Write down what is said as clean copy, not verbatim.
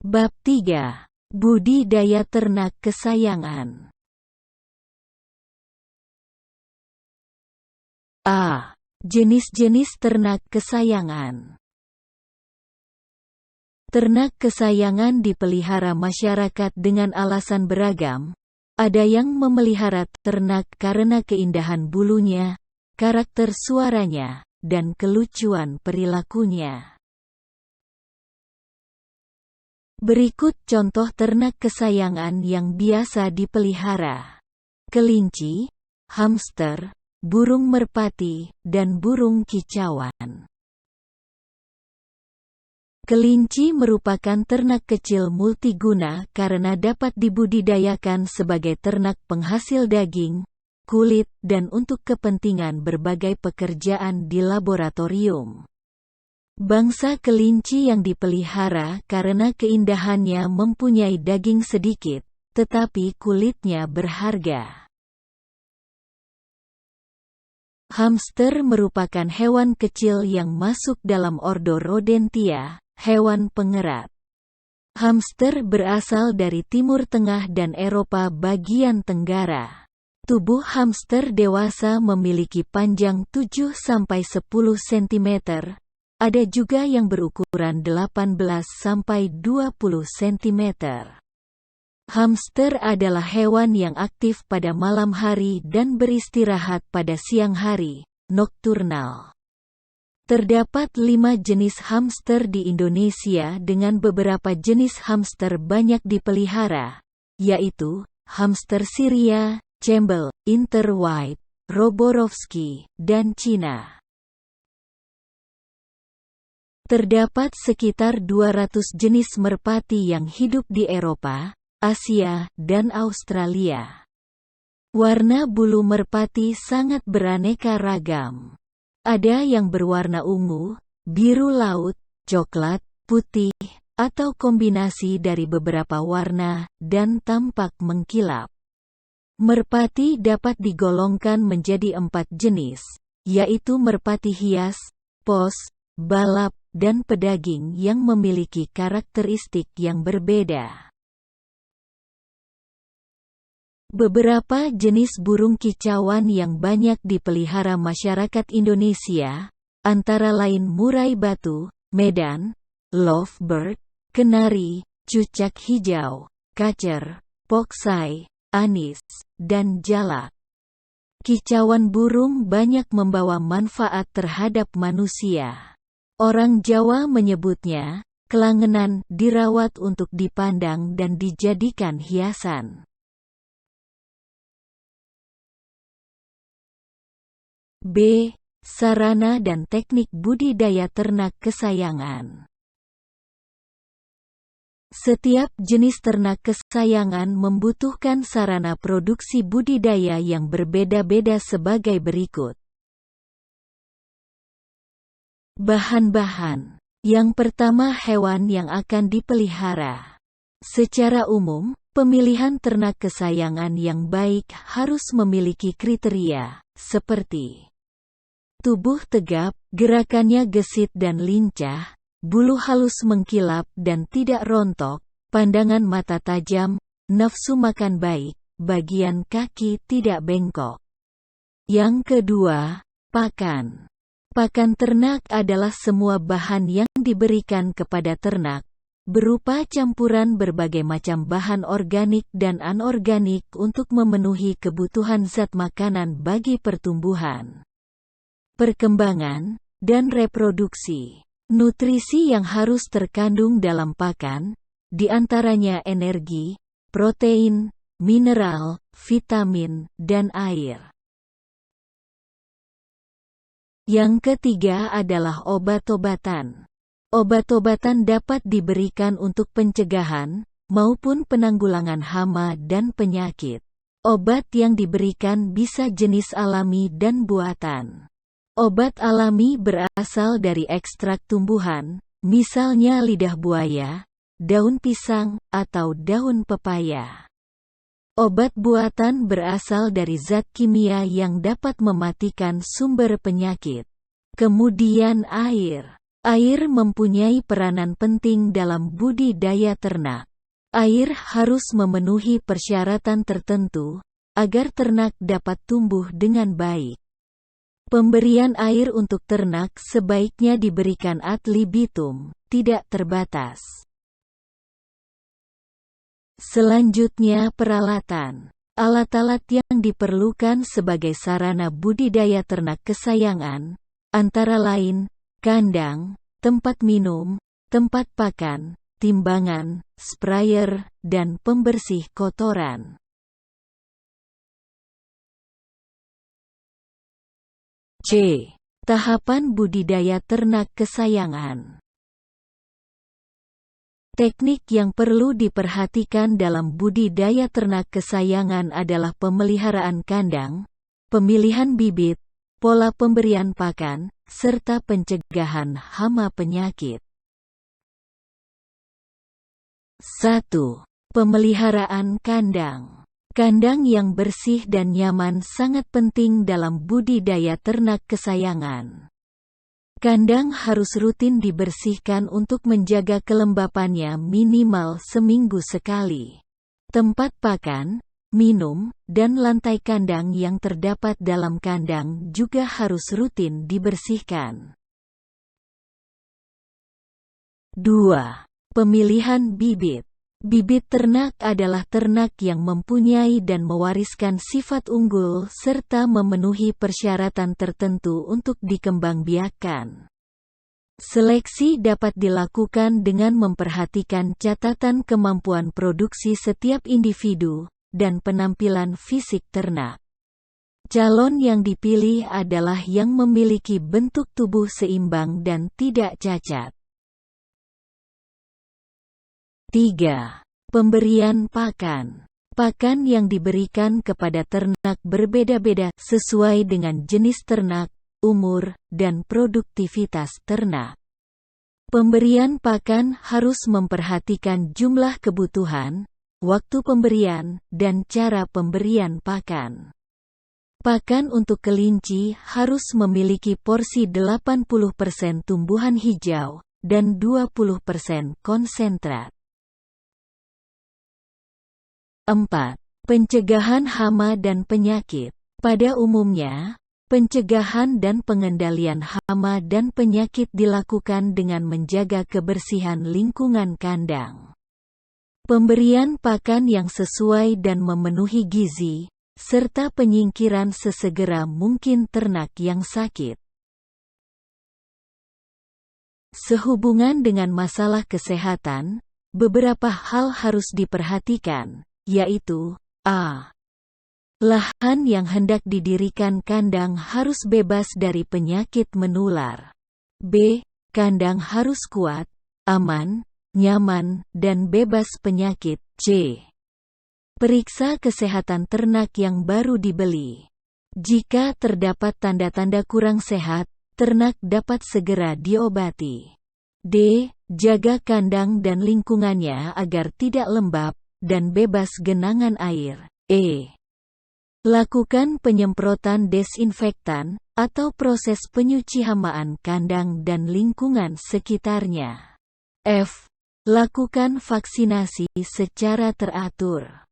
Bab 3. Budidaya ternak kesayangan. A. Jenis-jenis ternak kesayangan. Ternak kesayangan dipelihara masyarakat dengan alasan beragam. Ada yang memelihara ternak karena keindahan bulunya, karakter suaranya, dan kelucuan perilakunya. Berikut contoh ternak kesayangan yang biasa dipelihara: kelinci, hamster, burung merpati, dan burung kicauan. Kelinci merupakan ternak kecil multiguna karena dapat dibudidayakan sebagai ternak penghasil daging, kulit, dan untuk kepentingan berbagai pekerjaan di laboratorium. Bangsa kelinci yang dipelihara karena keindahannya mempunyai daging sedikit, tetapi kulitnya berharga. Hamster merupakan hewan kecil yang masuk dalam ordo Rodentia, hewan pengerat. Hamster berasal dari Timur Tengah dan Eropa bagian tenggara. Tubuh hamster dewasa memiliki panjang 7–10 cm. Ada juga yang berukuran 18–20 cm. Hamster adalah hewan yang aktif pada malam hari dan beristirahat pada siang hari, nokturnal. Terdapat 5 jenis hamster di Indonesia dengan beberapa jenis hamster banyak dipelihara, yaitu hamster Syria, Campbell, Interwhite, Roborovski, dan Cina. Terdapat sekitar 200 jenis merpati yang hidup di Eropa, Asia, dan Australia. Warna bulu merpati sangat beraneka ragam. Ada yang berwarna ungu, biru laut, coklat, putih, atau kombinasi dari beberapa warna, dan tampak mengkilap. Merpati dapat digolongkan menjadi 4 jenis, yaitu merpati hias, pos, balap, dan pedaging yang memiliki karakteristik yang berbeda. Beberapa jenis burung kicauan yang banyak dipelihara masyarakat Indonesia, antara lain murai batu, Medan, lovebird, kenari, cucak hijau, kacer, poksai, anis, dan jalak. Kicauan burung banyak membawa manfaat terhadap manusia. Orang Jawa menyebutnya kelangenan, dirawat untuk dipandang dan dijadikan hiasan. B. Sarana dan teknik budidaya ternak kesayangan. Setiap jenis ternak kesayangan membutuhkan sarana produksi budidaya yang berbeda-beda sebagai berikut. Bahan-bahan. Yang pertama, hewan yang akan dipelihara. Secara umum, pemilihan ternak kesayangan yang baik harus memiliki kriteria, seperti tubuh tegap, gerakannya gesit dan lincah, bulu halus mengkilap dan tidak rontok, pandangan mata tajam, nafsu makan baik, bagian kaki tidak bengkok. Yang kedua, pakan. Pakan ternak adalah semua bahan yang diberikan kepada ternak, berupa campuran berbagai macam bahan organik dan anorganik untuk memenuhi kebutuhan zat makanan bagi pertumbuhan, perkembangan, dan reproduksi. Nutrisi yang harus terkandung dalam pakan, di antaranya energi, protein, mineral, vitamin, dan air. Yang ketiga adalah obat-obatan. Obat-obatan dapat diberikan untuk pencegahan, maupun penanggulangan hama dan penyakit. Obat yang diberikan bisa jenis alami dan buatan. Obat alami berasal dari ekstrak tumbuhan, misalnya lidah buaya, daun pisang, atau daun pepaya. Obat buatan berasal dari zat kimia yang dapat mematikan sumber penyakit. Kemudian air. Air mempunyai peranan penting dalam budidaya ternak. Air harus memenuhi persyaratan tertentu agar ternak dapat tumbuh dengan baik. Pemberian air untuk ternak sebaiknya diberikan ad libitum, tidak terbatas. Selanjutnya peralatan. Alat-alat yang diperlukan sebagai sarana budidaya ternak kesayangan, antara lain kandang, tempat minum, tempat pakan, timbangan, sprayer, dan pembersih kotoran. C. Tahapan budidaya ternak kesayangan. Teknik yang perlu diperhatikan dalam budidaya ternak kesayangan adalah pemeliharaan kandang, pemilihan bibit, pola pemberian pakan, serta pencegahan hama penyakit. 1. Pemeliharaan kandang. Kandang yang bersih dan nyaman sangat penting dalam budidaya ternak kesayangan. Kandang harus rutin dibersihkan untuk menjaga kelembapannya minimal seminggu sekali. Tempat pakan, minum, dan lantai kandang yang terdapat dalam kandang juga harus rutin dibersihkan. 2. Pemilihan bibit. Bibit ternak adalah ternak yang mempunyai dan mewariskan sifat unggul serta memenuhi persyaratan tertentu untuk dikembangbiakkan. Seleksi dapat dilakukan dengan memperhatikan catatan kemampuan produksi setiap individu dan penampilan fisik ternak. Calon yang dipilih adalah yang memiliki bentuk tubuh seimbang dan tidak cacat. 3. Pemberian pakan. Pakan yang diberikan kepada ternak berbeda-beda sesuai dengan jenis ternak, umur, dan produktivitas ternak. Pemberian pakan harus memperhatikan jumlah kebutuhan, waktu pemberian, dan cara pemberian pakan. Pakan untuk kelinci harus memiliki porsi 80% tumbuhan hijau dan 20% konsentrat. 4. Pencegahan hama dan penyakit. Pada umumnya, pencegahan dan pengendalian hama dan penyakit dilakukan dengan menjaga kebersihan lingkungan kandang. Pemberian pakan yang sesuai dan memenuhi gizi, serta penyingkiran sesegera mungkin ternak yang sakit. Sehubungan dengan masalah kesehatan, beberapa hal harus diperhatikan, yaitu a. Lahan yang hendak didirikan kandang harus bebas dari penyakit menular. B. Kandang harus kuat, aman, nyaman, dan bebas penyakit. C. Periksa kesehatan ternak yang baru dibeli. Jika terdapat tanda-tanda kurang sehat, ternak dapat segera diobati. D. Jaga kandang dan lingkungannya agar tidak lembab dan bebas genangan air. E. Lakukan penyemprotan desinfektan atau proses penyuci hamaan kandang dan lingkungan sekitarnya. F. Lakukan vaksinasi secara teratur.